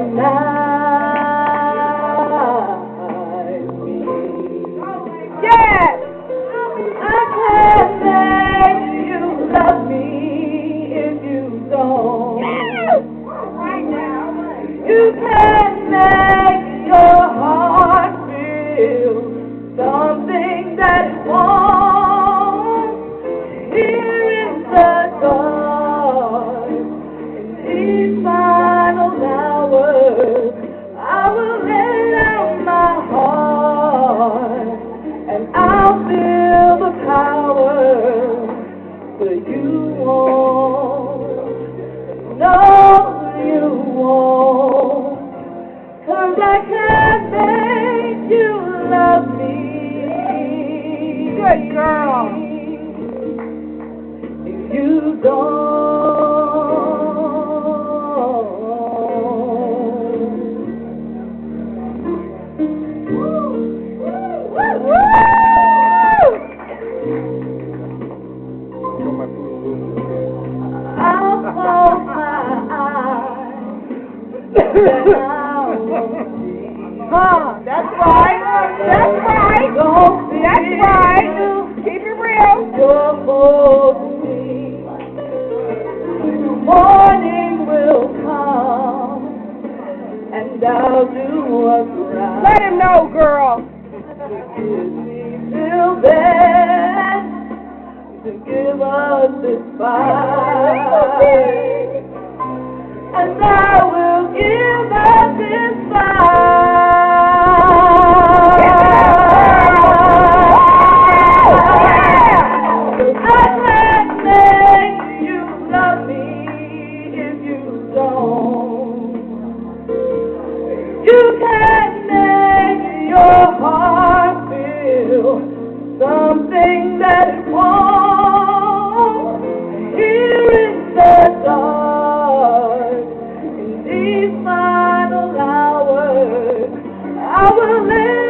deny me. Yes! I can't say you love me if you don't. Right now. You can't make your heart feel something that it won't. Here in the dark, in these final hours, I will lay down my heart and I'll feel the power, but you won't. No, you won't. 'Cause I can't make you love me. Good girl. If you don't. I'll close my eyes and I'll see. Huh, that's right. That's right. Don't That's right. Keep it real. You're holding me. The morning will come, and I'll do what's right. Let him know, girl. Give me till then to give us this fight, and I will give us this You can't make your heart feel something that it won't. Here in the dark, in these final hours, I will live.